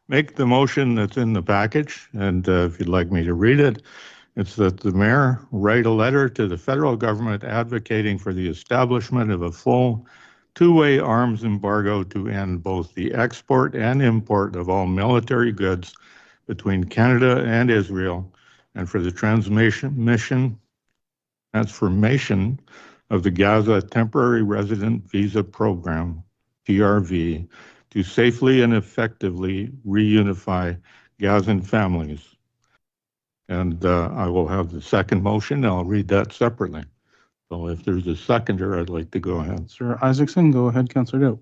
make the motion that's in the package, and if you'd like me to read it, it's that the mayor write a letter to the federal government advocating for the establishment of a full two-way arms embargo to end both the export and import of all military goods between Canada and Israel, and for the transformation of the Gaza Temporary Resident Visa Program, TRV, to safely and effectively reunify Gazan families. And I will have the second motion. I'll read that separately. So if there's a seconder, I'd like to go ahead. Sir Isaacson, go ahead, Councillor Doe.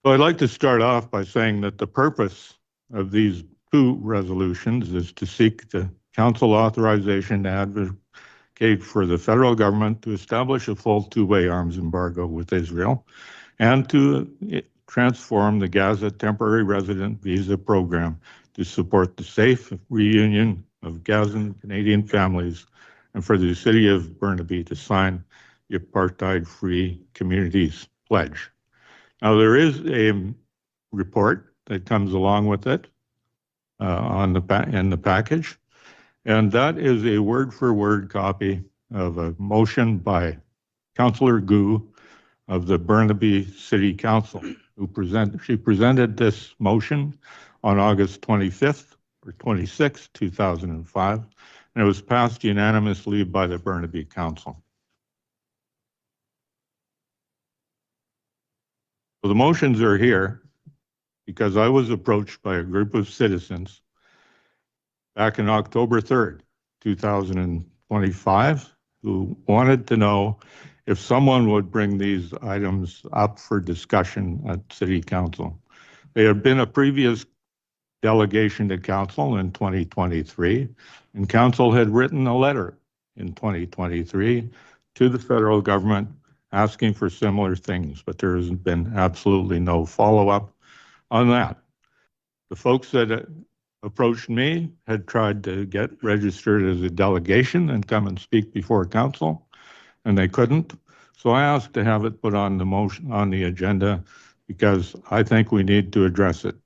So I'd like to start off by saying that the purpose of these two resolutions is to seek the council authorization to advocate for the federal government to establish a full two-way arms embargo with Israel and to transform the Gaza Temporary Resident Visa Program to support the safe reunion of Gazan Canadian families and for the city of Burnaby to sign the Apartheid-Free Communities Pledge. Now, there is a report that comes along with it in the package, and that is a word-for-word copy of a motion by Councillor Gu of the Burnaby City Council, she presented this motion on August 25th or 26th, 2005, and it was passed unanimously by the Burnaby Council. So the motions are here because I was approached by a group of citizens back in October 3rd, 2025, who wanted to know if someone would bring these items up for discussion at City Council. They had been a previous delegation to Council in 2023, and Council had written a letter in 2023 to the federal government asking for similar things, but there has been absolutely no follow-up on that. The folks that approached me had tried to get registered as a delegation and come and speak before Council, and they couldn't. So I asked to have it put on the motion on the agenda because I think we need to address it.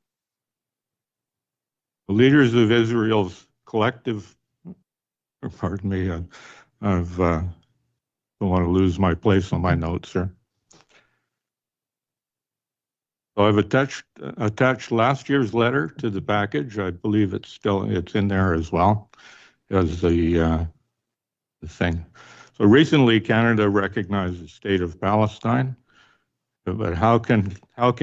The leaders of Israel's collective, pardon me, don't want to lose my place on my notes here. So I've attached last year's letter to the package. I believe it's in there as well as the thing. So recently, Canada recognized the state of Palestine, but how can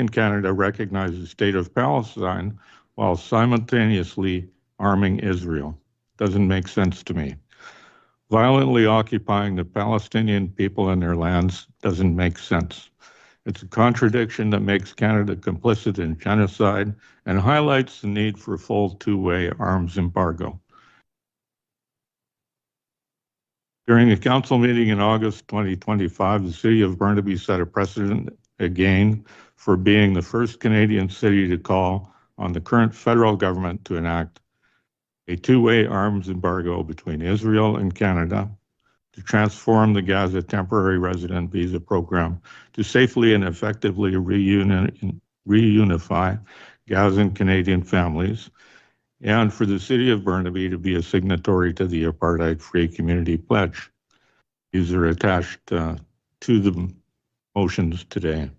Canada recognize the state of Palestine while simultaneously arming Israel? Doesn't make sense to me. Violently occupying the Palestinian people and their lands doesn't make sense. It's a contradiction that makes Canada complicit in genocide and highlights the need for a full two-way arms embargo. During a council meeting in August 2025, the city of Burnaby set a precedent again for being the first Canadian city to call on the current federal government to enact a two-way arms embargo between Israel and Canada to transform the Gaza Temporary Resident Visa Program to safely and effectively reunify Gazan Canadian families, and for the city of Burnaby to be a signatory to the Apartheid-Free Community Pledge. These are attached to the motions today.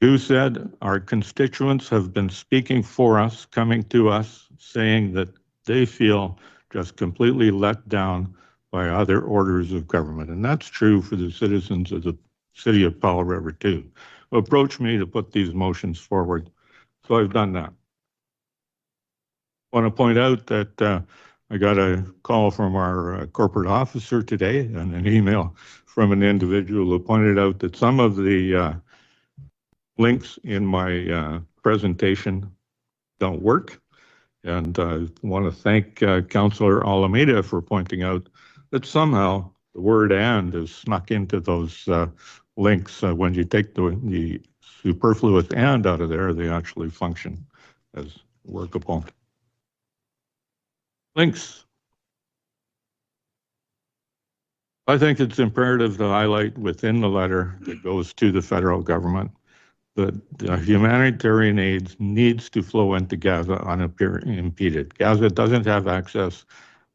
Gu said, our constituents have been speaking for us, coming to us, saying that they feel just completely let down by other orders of government. And that's true for the citizens of the city of Powell River too, who approached me to put these motions forward. So I've done that. I want to point out that I got a call from our corporate officer today and an email from an individual who pointed out that some of the links in my presentation don't work. And I want to thank Councillor Alameda for pointing out that somehow the word "and" is snuck into those links. When you take the superfluous "and" out of there, they actually function as workable links. I think it's imperative to highlight within the letter that goes to the federal government the humanitarian aid needs to flow into Gaza unimpeded. Gaza doesn't have access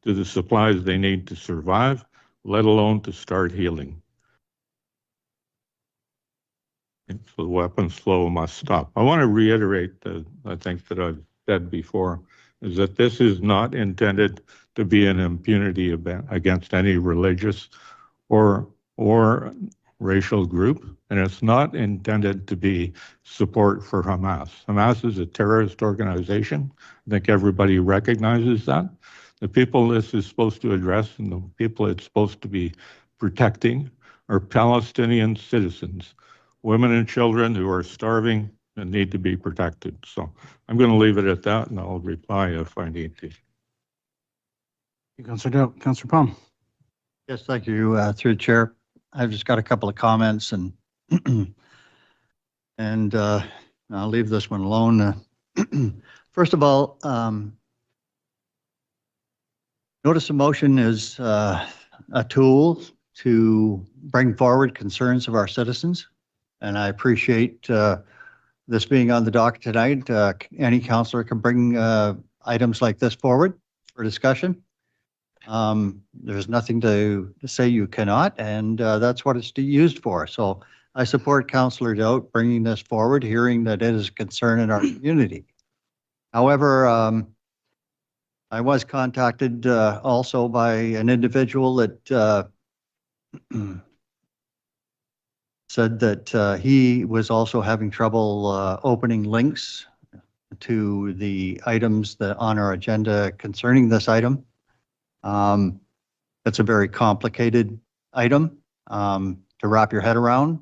to the supplies they need to survive, let alone to start healing. So the weapons flow must stop. I want to reiterate I think that I've said before, is that this is not intended to be an impunity against any religious or racial group, and it's not intended to be support for Hamas. Hamas is a terrorist organization. I think everybody recognizes that. The people this is supposed to address and the people it's supposed to be protecting are Palestinian citizens, women and children who are starving and need to be protected. So I'm going to leave it at that, and I'll reply if I need to. Councillor Doubt. Councillor Palm. Yes, thank you, through the chair. I've just got a couple of comments and I'll leave this one alone. First of all, notice of motion is a tool to bring forward concerns of our citizens, and I appreciate this being on the docket tonight. Any councillor can bring items like this forward for discussion. There's nothing to say you cannot, and that's what it's used for. So I support Councillor Doubt bringing this forward, hearing that it is a concern in our community. However, I was contacted also by an individual that said that he was also having trouble opening links to the items that on our agenda concerning this item. It's a very complicated item to wrap your head around.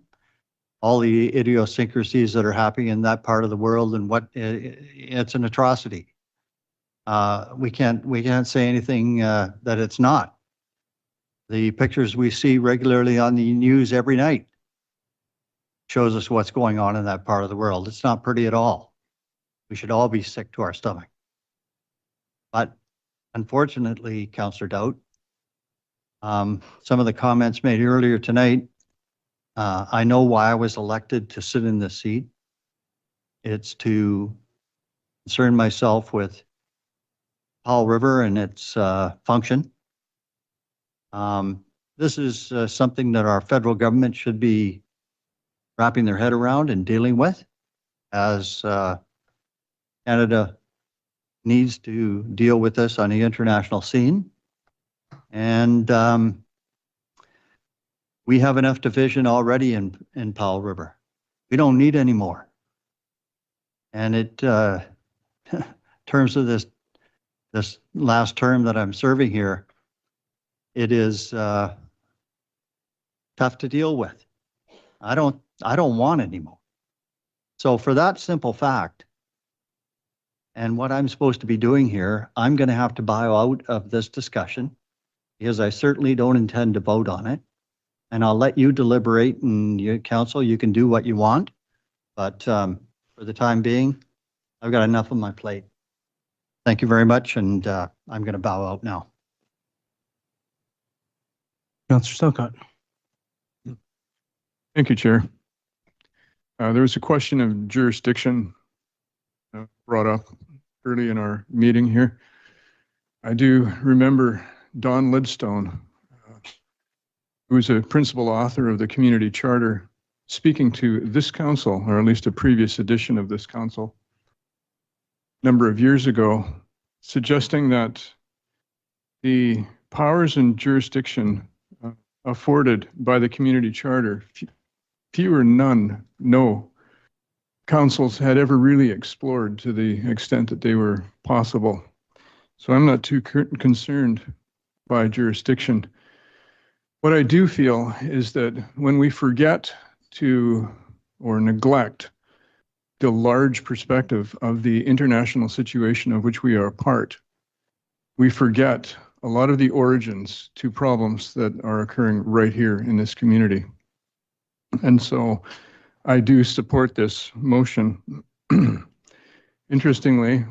All the idiosyncrasies that are happening in that part of the world, and what it's an atrocity. We can't say anything that it's not. The pictures we see regularly on the news every night shows us what's going on in that part of the world. It's not pretty at all. We should all be sick to our stomach. But unfortunately, Councillor Doubt, some of the comments made earlier tonight, I know why I was elected to sit in this seat. It's to concern myself with Powell River and its function. This is something that our federal government should be wrapping their head around and dealing with, as Canada needs to deal with this on the international scene. And we have enough division already in Powell River. We don't need any more. And in terms of this last term that I'm serving here, it is tough to deal with. I don't want any more. So for that simple fact, and what I'm supposed to be doing here, I'm going to have to bow out of this discussion, because I certainly don't intend to vote on it. And I'll let you deliberate, and you, council, you can do what you want. But for the time being, I've got enough on my plate. Thank you very much, and I'm going to bow out now. Councillor Stelkott. Thank you, Chair. There was a question of jurisdiction brought up early in our meeting here. I do remember Don Lidstone, who was a principal author of the community charter, speaking to this council, or at least a previous edition of this council, a number of years ago, suggesting that the powers and jurisdiction afforded by the community charter, few or no councils had ever really explored to the extent that they were possible. So I'm not too concerned by jurisdiction. What I do feel is that when we forget to or neglect the large perspective of the international situation of which we are a part, we forget a lot of the origins to problems that are occurring right here in this community. And so I do support this motion. Interestingly,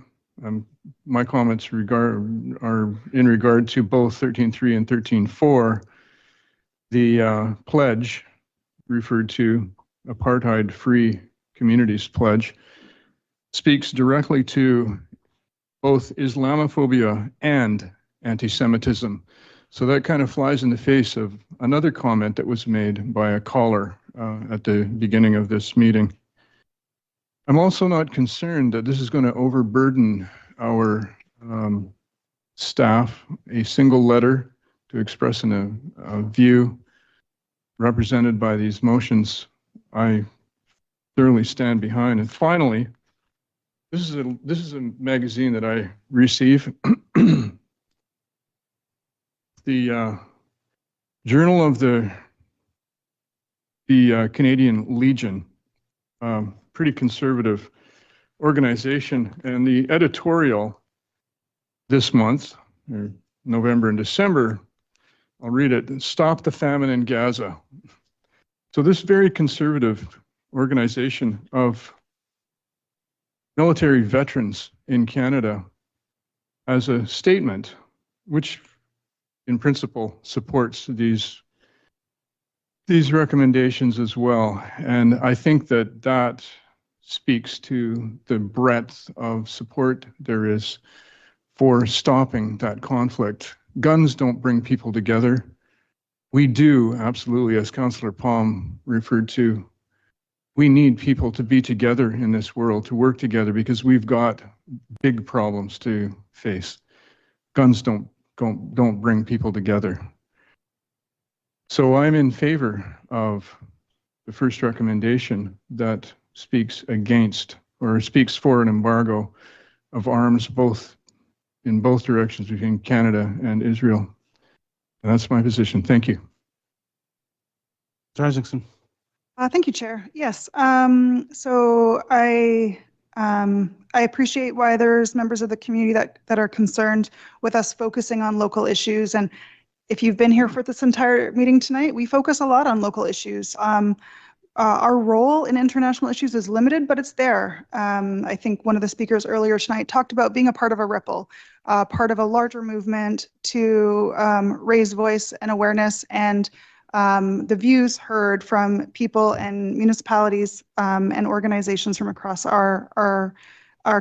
my comments are in regard to both 13.3 and 13.4. The pledge referred to apartheid-free Communities Pledge speaks directly to both Islamophobia and anti-Semitism. So that kind of flies in the face of another comment that was made by a caller at the beginning of this meeting. I'm also not concerned that this is going to overburden our staff. A single letter to express a view represented by these motions, I thoroughly stand behind. And finally, this is a magazine that I receive. The Journal of the Canadian Legion, pretty conservative organization, and the editorial this month, or November and December, I'll read it: "Stop the famine in Gaza." So this very conservative organization of military veterans in Canada has a statement which in principle supports these recommendations as well. And I think that that speaks to the breadth of support there is for stopping that conflict. Guns don't bring people together. We do, absolutely, as Councillor Palm referred to, we need people to be together in this world, to work together, because we've got big problems to face. Guns don't bring people together. So I'm in favor of the first recommendation that speaks against, or speaks for, an embargo of arms in both directions between Canada and Israel. And that's my position. Thank you. Mr. Isaacson. Thank you, Chair. Yes. So I appreciate why there's members of the community that are concerned with us focusing on local issues. And if you've been here for this entire meeting tonight, we focus a lot on local issues. Our role in international issues is limited, but it's there. I think one of the speakers earlier tonight talked about being a part of a ripple, part of a larger movement to raise voice and awareness and the views heard from people and municipalities and organizations from across our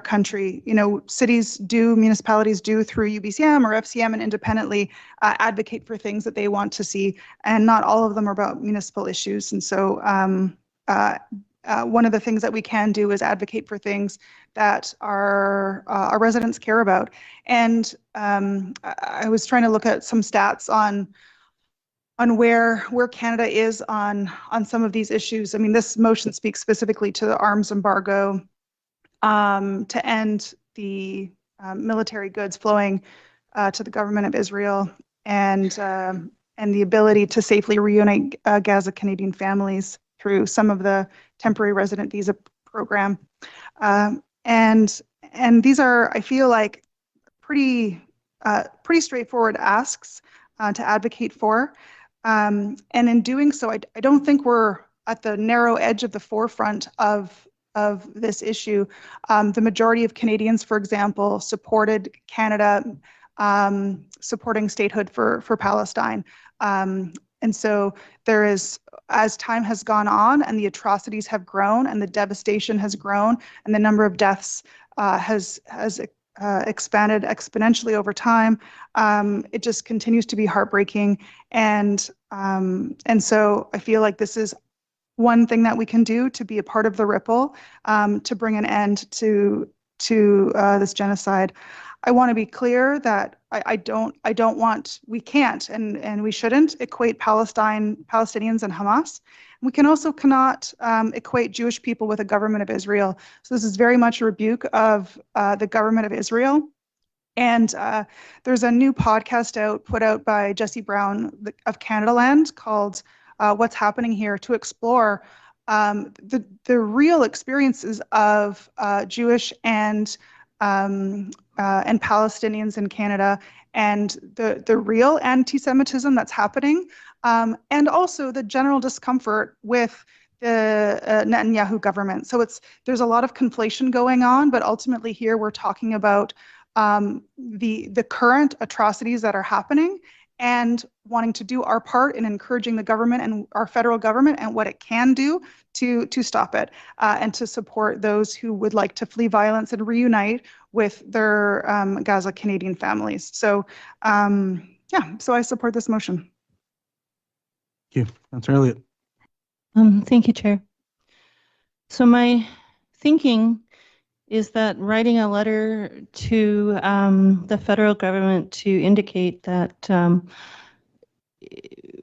country. You know, cities do, municipalities do, through UBCM or FCM and independently advocate for things that they want to see, and not all of them are about municipal issues. And so one of the things that we can do is advocate for things that our residents care about. And I was trying to look at some stats on where Canada is on some of these issues. I mean, this motion speaks specifically to the arms embargo, to end the military goods flowing to the government of Israel, and the ability to safely reunite Gaza Canadian families through some of the temporary resident visa program. And these are, I feel like, pretty straightforward asks to advocate for. And in doing so, I don't think we're at the narrow edge of the forefront of this issue. The majority of Canadians, for example, supported Canada supporting statehood for Palestine. And so there is, as time has gone on and the atrocities have grown and the devastation has grown and the number of deaths has expanded exponentially over time, it just continues to be heartbreaking. And so I feel like this is one thing that we can do to be a part of the ripple, to bring an end to this genocide. I want to be clear that we can't and we shouldn't equate Palestinians and Hamas. We can also cannot equate Jewish people with a government of Israel. So this is very much a rebuke of the government of Israel. And there's a new podcast put out by Jesse Brown of Canadaland called What's Happening Here, to explore the real experiences of Jewish and Palestinians in Canada, and the real anti-Semitism that's happening, and also the general discomfort with the Netanyahu government. So there's a lot of conflation going on, but ultimately here we're talking about the current atrocities that are happening and wanting to do our part in encouraging the government and our federal government and what it can do to stop it, and to support those who would like to flee violence and reunite with their Gaza Canadian families. So yeah, so I support this motion. Thank you. Councillor Elliott. Thank you, Chair. So my thinking is that writing a letter to the federal government to indicate that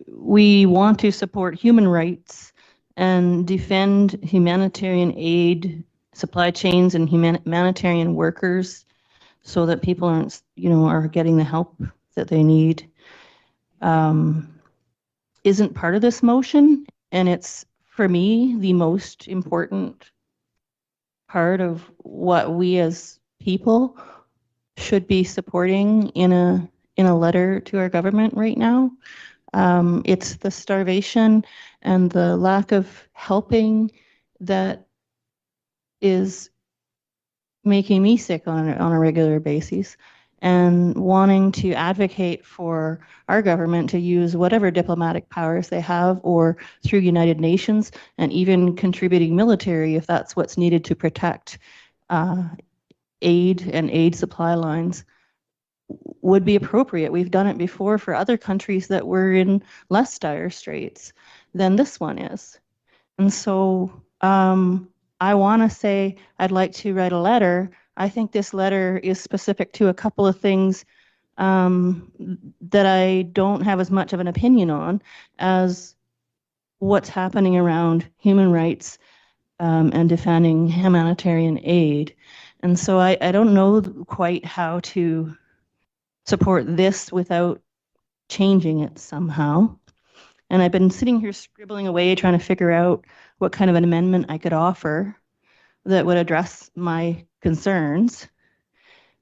we want to support human rights and defend humanitarian aid supply chains and humanitarian workers so that people aren't, are getting the help that they need, isn't part of this motion. And it's, for me, the most important part of what we as people should be supporting in a letter to our government right now. It's the starvation and the lack of helping that is making me sick on a regular basis, and wanting to advocate for our government to use whatever diplomatic powers they have, or through United Nations, and even contributing military if that's what's needed to protect aid and aid supply lines, would be appropriate. We've done it before for other countries that were in less dire straits than this one is. And so I want to say I'd like to write a letter. I think this letter is specific to a couple of things that I don't have as much of an opinion on as what's happening around human rights and defending humanitarian aid. And so I don't know quite how to support this without changing it somehow. And I've been sitting here scribbling away, trying to figure out what kind of an amendment I could offer that would address my concerns.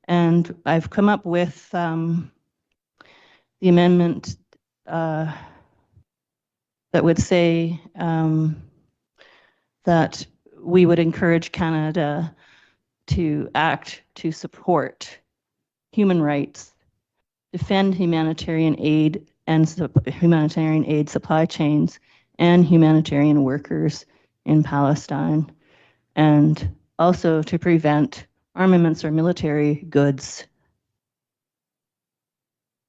And I've come up with the amendment that would say that we would encourage Canada to act to support human rights, defend humanitarian aid and humanitarian aid supply chains and humanitarian workers in Palestine, and also to prevent armaments or military goods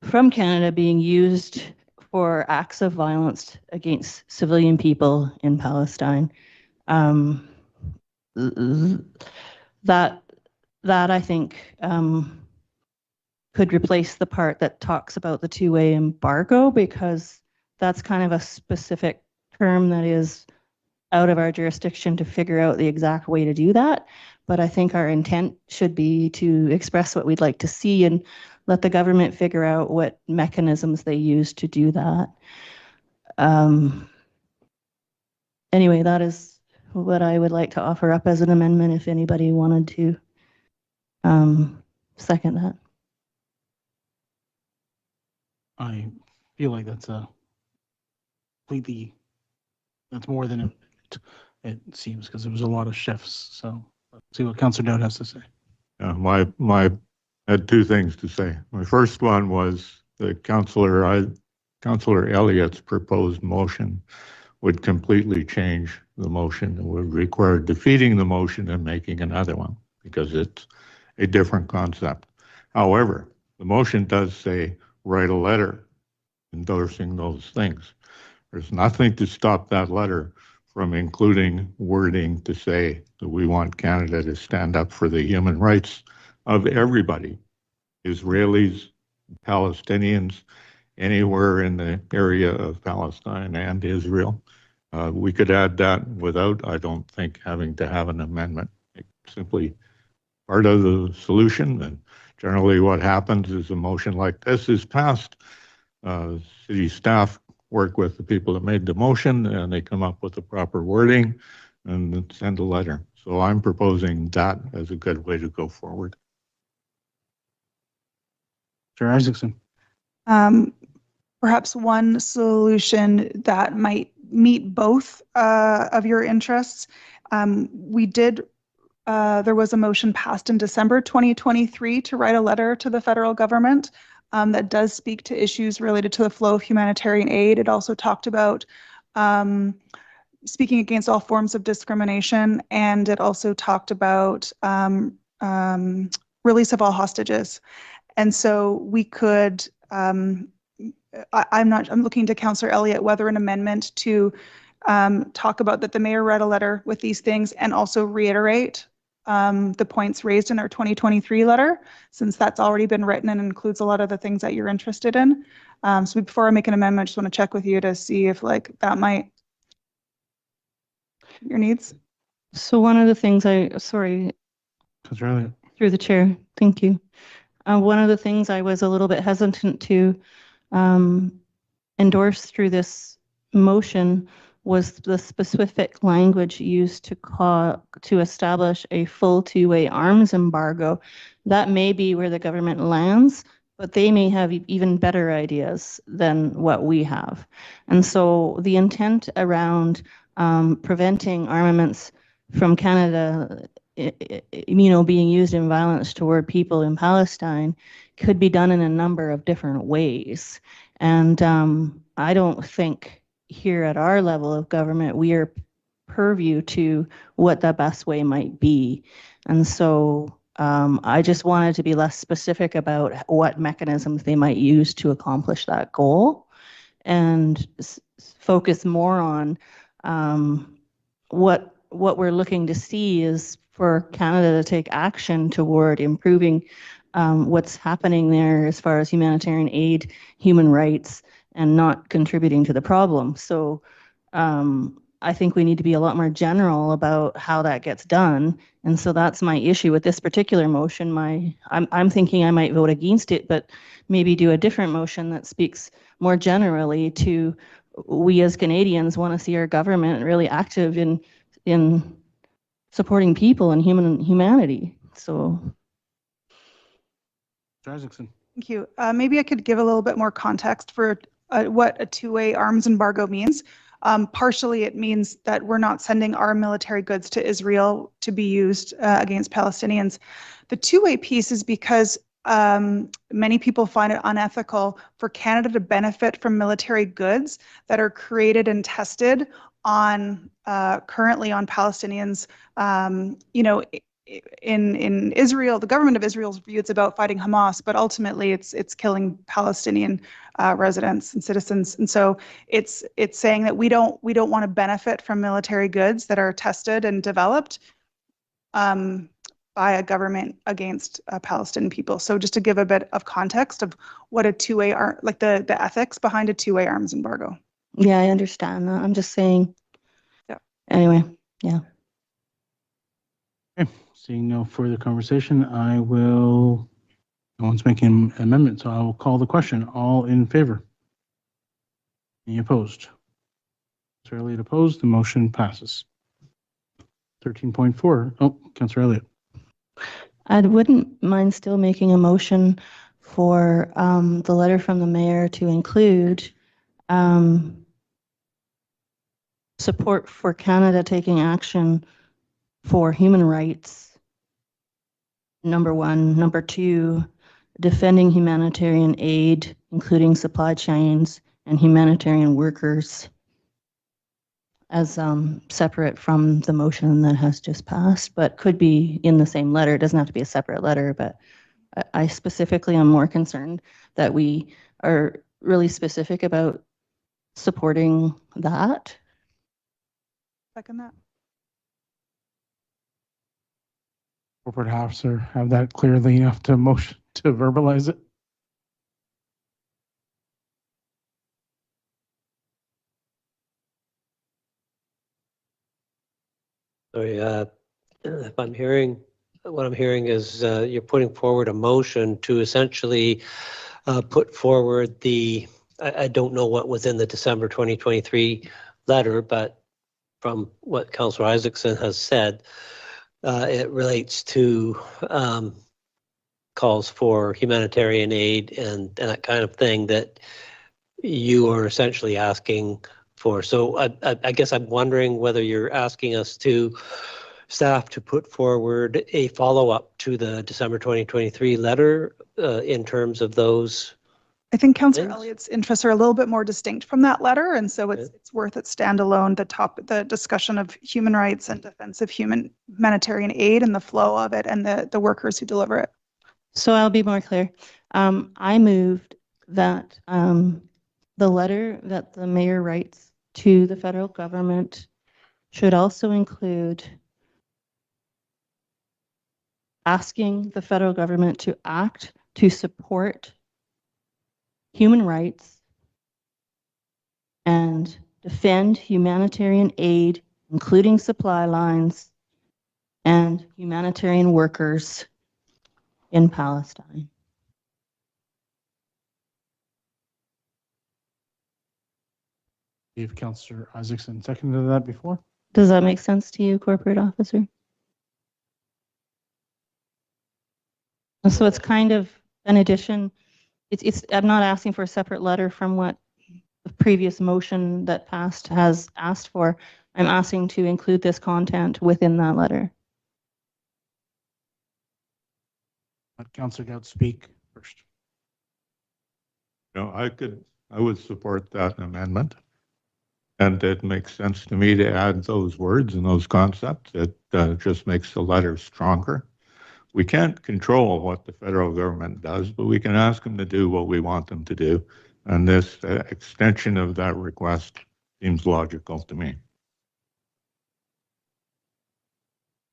from Canada being used for acts of violence against civilian people in Palestine. That I think could replace the part that talks about the two-way embargo, because that's kind of a specific term that is out of our jurisdiction to figure out the exact way to do that. But I think our intent should be to express what we'd like to see and let the government figure out what mechanisms they use to do that. Anyway, that is what I would like to offer up as an amendment if anybody wanted to second that. I feel like that's that's more than it seems, because there was a lot of shifts. So let's see what Councillor Dowd has to say. I had two things to say. My first one was that Councillor Elliott's proposed motion would completely change the motion. It would require defeating the motion and making another one, because it's a different concept. However, the motion does say write a letter endorsing those things. There's nothing to stop that letter from including wording to say that we want Canada to stand up for the human rights of everybody, Israelis, Palestinians, anywhere in the area of Palestine and Israel. We could add that without, I don't think, having to have an amendment. It's simply part of the solution. And generally what happens is a motion like this is passed. City staff work with the people that made the motion, and they come up with the proper wording and send a letter. So I'm proposing that as a good way to go forward. Chair Isaacson. Perhaps one solution that might meet both of your interests. There was a motion passed in December 2023 to write a letter to the federal government that does speak to issues related to the flow of humanitarian aid. It also talked about speaking against all forms of discrimination, and it also talked about release of all hostages. And so we could, I'm looking to Councillor Elliott whether an amendment to talk about that the mayor read a letter with these things and also reiterate the points raised in our 2023 letter, since that's already been written and includes a lot of the things that you're interested in. So before I make an amendment, I just want to check with you to see if like that might your needs. So one of the things sorry, Councillor Elliott. through the chair, thank you. One of the things I was a little bit hesitant to endorse through this motion was the specific language used to establish a full two-way arms embargo. That may be where the government lands, but they may have even better ideas than what we have. And so the intent around preventing armaments from Canada, being used in violence toward people in Palestine could be done in a number of different ways. And I don't think here at our level of government, we are purview to what the best way might be. And so I just wanted to be less specific about what mechanisms they might use to accomplish that goal and focus more on what we're looking to see is for Canada to take action toward improving what's happening there as far as humanitarian aid, human rights, and not contributing to the problem. So I think we need to be a lot more general about how that gets done. And so that's my issue with this particular motion. I'm thinking I might vote against it, but maybe do a different motion that speaks more generally to we as Canadians want to see our government really active in supporting people and humanity. So. Isaacson. Thank you. Maybe I could give a little bit more context for what a two-way arms embargo means. Partially, it means that we're not sending our military goods to Israel to be used against Palestinians. The two-way piece is because many people find it unethical for Canada to benefit from military goods that are created and tested on currently on Palestinians. In Israel, the government of Israel's view, it's about fighting Hamas, but ultimately it's killing Palestinian residents and citizens. And so it's saying that we don't want to benefit from military goods that are tested and developed by a government against Palestinian people. So just to give a bit of context of what a two-way like the ethics behind a two-way arms embargo. Yeah, I understand that. I'm just saying. Yeah. Anyway, yeah. Okay, seeing no further conversation, no one's making an amendment, so I will call the question. All in favor? Any opposed? Councillor Elliott opposed, the motion passes. 13.4, oh, Councillor Elliott. I wouldn't mind still making a motion for the letter from the mayor to include support for Canada taking action for human rights, number one. Number two, defending humanitarian aid, including supply chains and humanitarian workers, as separate from the motion that has just passed, but could be in the same letter. It doesn't have to be a separate letter, but I specifically am more concerned that we are really specific about supporting that. Second that. Corporate officer, have that clearly enough to motion to verbalize it? Sorry, if I'm hearing, what I'm hearing is you're putting forward a motion to essentially put forward I don't know what was in the December 2023 letter, but from what Councillor Isaacson has said, it relates to calls for humanitarian aid and that kind of thing that you are essentially asking for. So I guess I'm wondering whether you're asking us staff to put forward a follow-up to the December 2023 letter in terms of those I think Councillor Thanks. Elliott's interests are a little bit more distinct from that letter, and so Okay. it's worth it standalone, the discussion of human rights and defense of humanitarian aid and the flow of it and the workers who deliver it. So I'll be more clear. I moved that the letter that the mayor writes to the federal government should also include asking the federal government to act to support human rights and defend humanitarian aid, including supply lines and humanitarian workers in Palestine. Gave Councillor Isaacson seconded that before. Does that make sense to you, corporate officer? And so it's kind of an addition. I'm not asking for a separate letter from what the previous motion that passed has asked for. I'm asking to include this content within that letter. Let Councillor Gauss speak first. I would support that amendment. And it makes sense to me to add those words and those concepts. It just makes the letter stronger. We can't control what the federal government does, but we can ask them to do what we want them to do. And this extension of that request seems logical to me.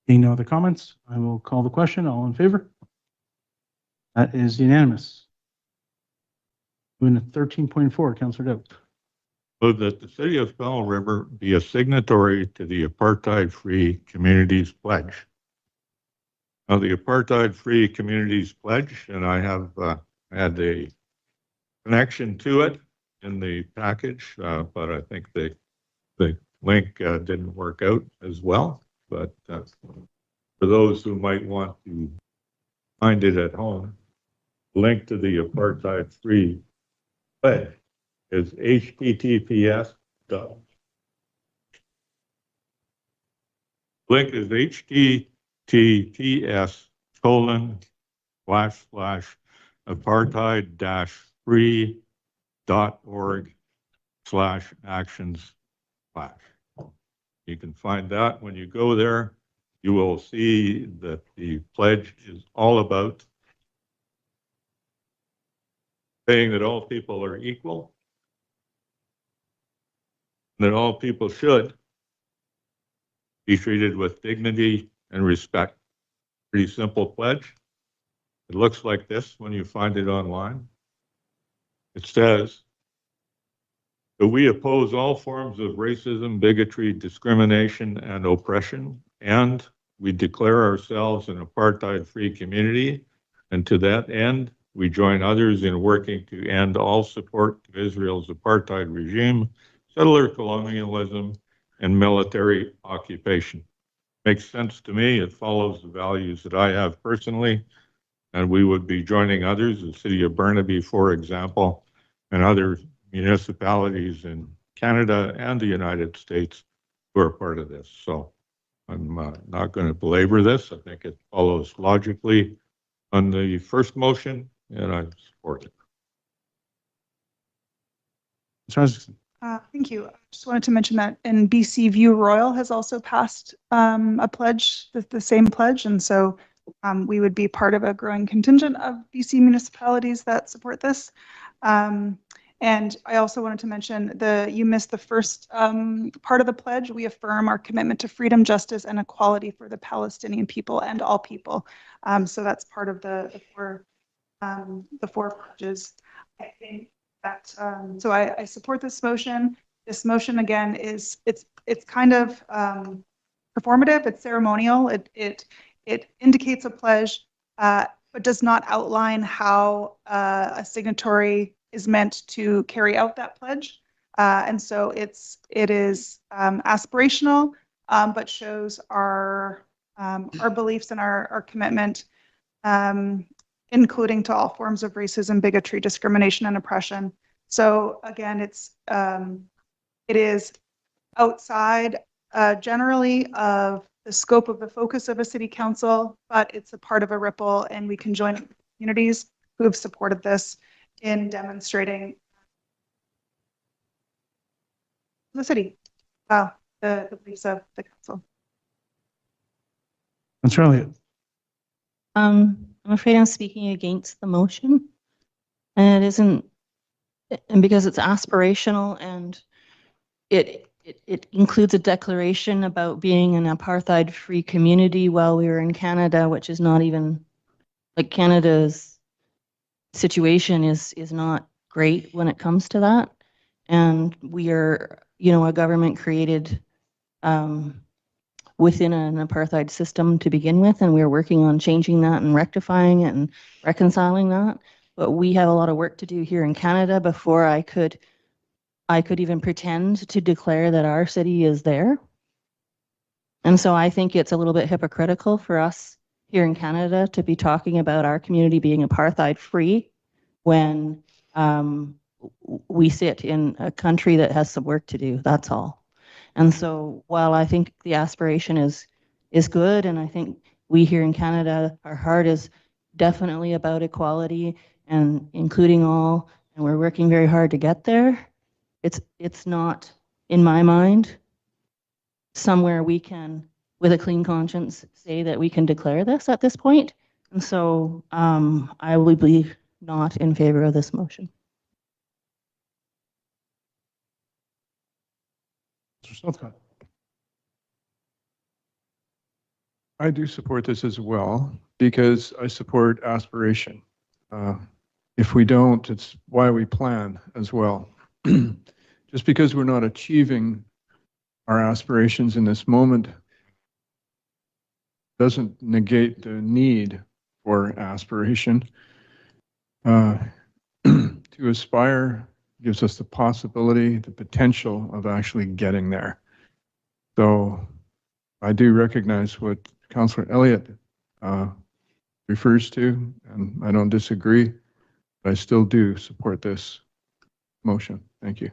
Seeing no other comments, I will call the question. All in favor? That is unanimous. Moving to 13.4, Councillor Dowd. Move that the city of Bell River be a signatory to the Apartheid-Free Communities Pledge. Now, the Apartheid-Free Communities Pledge, and I have had a connection to it in the package, but I think the link didn't work out as well. But for those who might want to find it at home, link to the Apartheid-Free Pledge is https. Link is https://apartheid-free.org/actions/. You can find that when you go there. You will see that the pledge is all about saying that all people are equal, that all people should be treated with dignity and respect. Pretty simple pledge. It looks like this when you find it online. It says that we oppose all forms of racism, bigotry, discrimination, and oppression, and we declare ourselves an apartheid-free community, and to that end, we join others in working to end all support to Israel's apartheid regime, settler colonialism, and military occupation. Makes sense to me. It follows the values that I have personally, and we would be joining others, the city of Burnaby, for example, and other municipalities in Canada and the United States who are part of this. So I'm not going to belabor this. I think it follows logically on the first motion, and I support it. Councillor Isaacson. Thank you. I just wanted to mention that in BC, View Royal has also passed a pledge, the same pledge. And so we would be part of a growing contingent of BC municipalities that support this. And I also wanted to mention you missed the first part of the pledge. We affirm our commitment to freedom, justice, and equality for the Palestinian people and all people. So that's part of the four pledges. I think that so I support this motion. This motion again it's kind of performative. It's ceremonial. It indicates a pledge, but does not outline how a signatory is meant to carry out that pledge. And so it is aspirational, but shows our beliefs and our commitment, including to all forms of racism, bigotry, discrimination, and oppression. So again, it is outside generally of the scope of the focus of a city council, but it's a part of a ripple, and we can join communities who have supported this in demonstrating the city, the beliefs of the council. Councillor Elliott. I'm afraid I'm speaking against the motion. And it isn't, and because it's aspirational and it includes a declaration about being an apartheid-free community while we were in Canada, which is not even, like, Canada's situation is not great when it comes to that. And we are, you know, a government created within an apartheid system to begin with, and we're working on changing that and rectifying it and reconciling that. But we have a lot of work to do here in Canada before I could even pretend to declare that our city is there. And so I think it's a little bit hypocritical for us here in Canada to be talking about our community being apartheid free when we sit in a country that has some work to do. That's all. And so while I think the aspiration is good, and I think we here in Canada, our heart is definitely about equality and including all, and we're working very hard to get there. It's not, in my mind, somewhere we can, with a clean conscience, say that we can declare this at this point. And so I will be not in favor of this motion. Mr. Southcott. I do support this as well because I support aspiration. If we don't, it's why we plan as well. Just because we're not achieving our aspirations in this moment doesn't negate the need for aspiration. To aspire gives us the possibility, the potential of actually getting there. So I do recognize what Councillor Elliott refers to, and I don't disagree, but I still do support this motion. Thank you.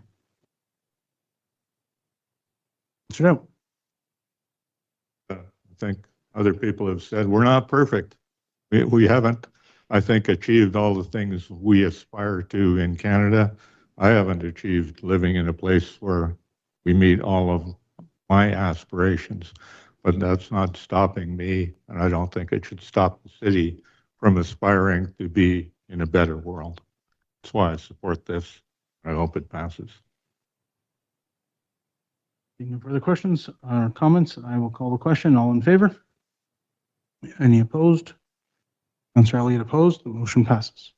Mr. Dowd. I think other people have said we're not perfect. We haven't, I think, achieved all the things we aspire to in Canada. I haven't achieved living in a place where we meet all of my aspirations, but that's not stopping me, and I don't think it should stop the city from aspiring to be in a better world. That's why I support this. I hope it passes. No further questions or comments? I will call the question. All in favor? Any opposed? Councillor Elliott opposed. The motion passes.